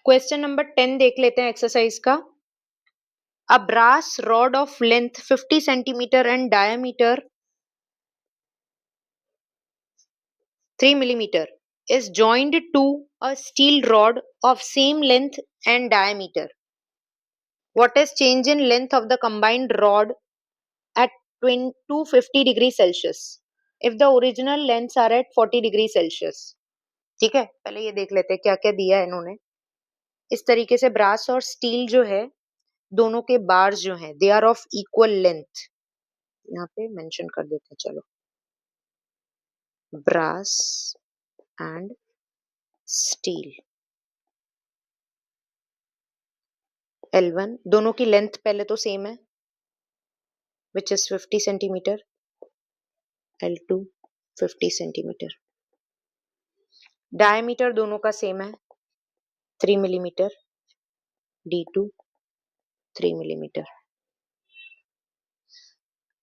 Question number 10 देख लेते हैं एक्सरसाइज का. A brass rod of length 50 centimeter and diameter 3 millimeter is joined to a steel rod of same length and diameter. What is change in length of the combined rod at 250 degrees Celsius if the original lengths are at 40 degrees Celsius? ठीक है, पहले ये देख लेते हैं क्या क्या दिया है इन्होंने. इस तरीके से ब्रास और स्टील जो है दोनों के बार्स जो हैं they are of equal length. यहाँ पे मेंशन कर देते हैं. चलो, ब्रास एंड स्टील L1 दोनों की लेंथ पहले तो सेम है which is 50 centimetre. L2 50 centimetre. Diameter दोनों का सेम है 3 millimetre. D2 3 millimetre.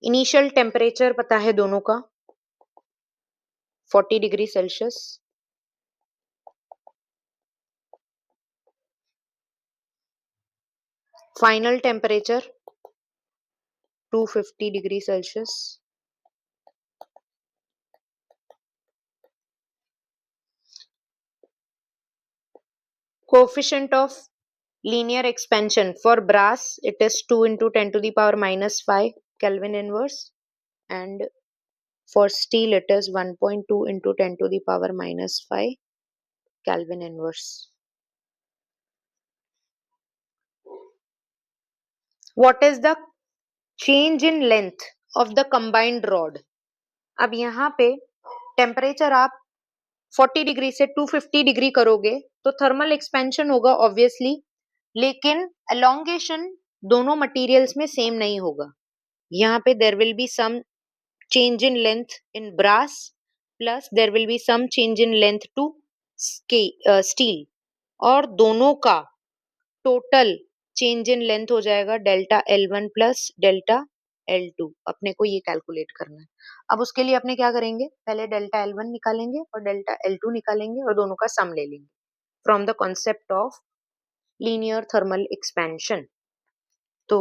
Initial temperature पता है दोनों का 40 degree Celsius. Final temperature 250 degree Celsius. Coefficient of linear expansion for brass it is 2 into 10 to the power minus 5 Kelvin inverse, and for steel it is 1.2 into 10 to the power minus 5 Kelvin inverse. What is the change in length of the combined rod? अब यहाँ पे temperature आप 40 degree से 250 degree करोगे तो thermal expansion होगा obviously, लेकिन elongation दोनों मटेरियल्स में सेम नहीं होगा. यहाँ पे there will be some change in length in brass plus there will be some change in length to steel, और दोनों का टोटल चेंज इन लेंथ हो जाएगा delta L1 plus delta L2. अपने को ये कैलकुलेट करना है. अब उसके लिए अपने क्या करेंगे, पहले डेल्टा L1 निकालेंगे और डेल्टा L2 निकालेंगे और दोनों का सम ले लेंगे from the concept of linear thermal expansion. तो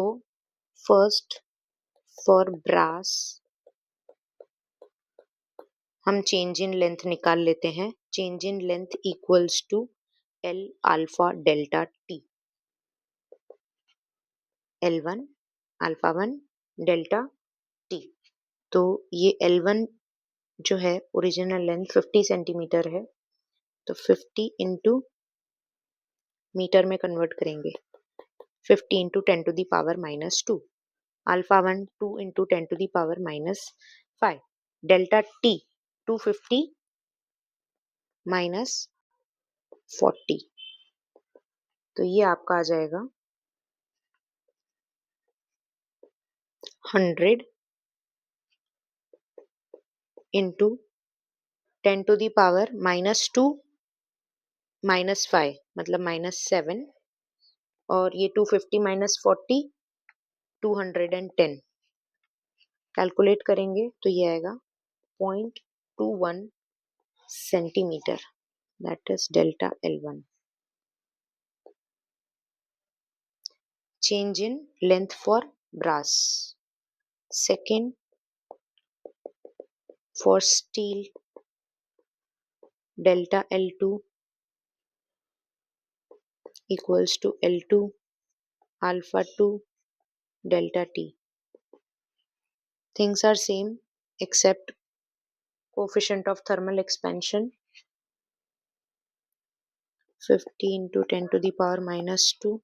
फर्स्ट फॉर ब्रास हम चेंज इन लेंथ निकाल लेते हैं. Change in length equals to L alpha delta T. L1 alpha 1 delta T. तो ये L1 जो है ओरिजिनल लेंथ 50 सेंटीमीटर है, तो 50 इंटू मीटर में कन्वर्ट करेंगे. 50 into 10 to the power minus 2. Alpha 1 2 into 10 to the power minus 5. Delta T 250 minus 40, तो ये आपका आ जाएगा 100 into 10 to the power minus 2 minus 5 मतलब माइनस 7, और ये 250 माइनस 40 210. कैलकुलेट करेंगे तो ये आएगा 0.21 centimetre. That is delta L1. Change in length for brass. Second for steel delta L2 equals to L2 alpha 2 delta T. Things are same except coefficient of thermal expansion 50 into 10 to the power minus 2,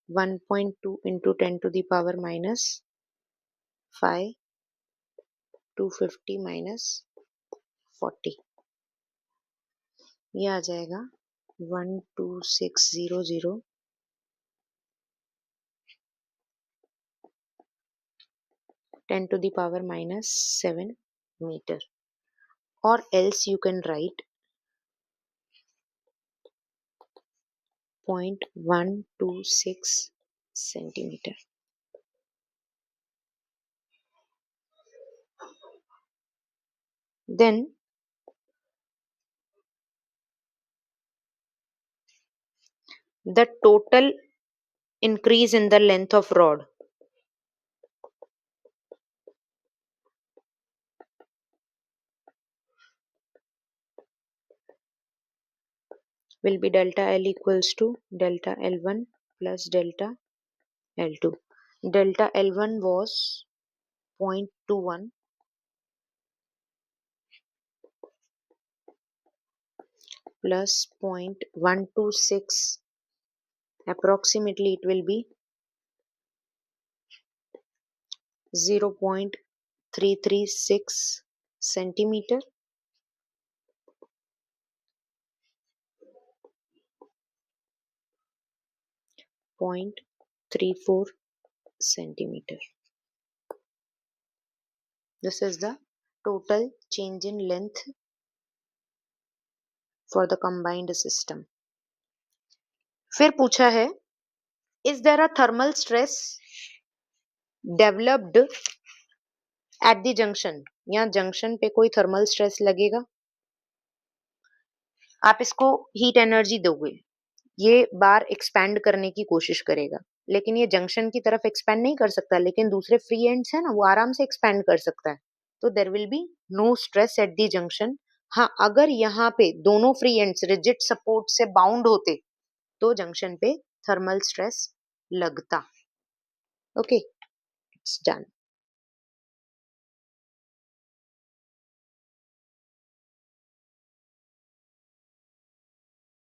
1.2 into 10 to the power minus 5, 250 minus 40. ये आ जाएगा 12600 10 to the power minus 7 meter, or else you can write 0.126 centimeter. Then the total increase in the length of rod will be delta L equals to delta L1 plus delta L2. Delta L1 was 0.21 plus 0.126, approximately it will be 0.336 centimeter, 0.34 centimeter. This is the total change in length for the combined system. फिर पूछा है, is there a thermal stress developed at the junction? यहाँ junction पे कोई thermal stress लगेगा? आप इसको heat energy दोगे, ये बार एक्सपैंड करने की कोशिश करेगा, लेकिन ये जंक्शन की तरफ एक्सपैंड नहीं कर सकता, लेकिन दूसरे फ्री एंड्स है ना, वो आराम से एक्सपैंड कर सकता है. तो there will be no stress at the junction. हाँ, अगर यहाँ पे दोनों फ्री एंड्स रिजिड सपोर्ट से बाउंड होते तो जंक्शन पे थर्मल स्ट्रेस लगता. Okay, it's done.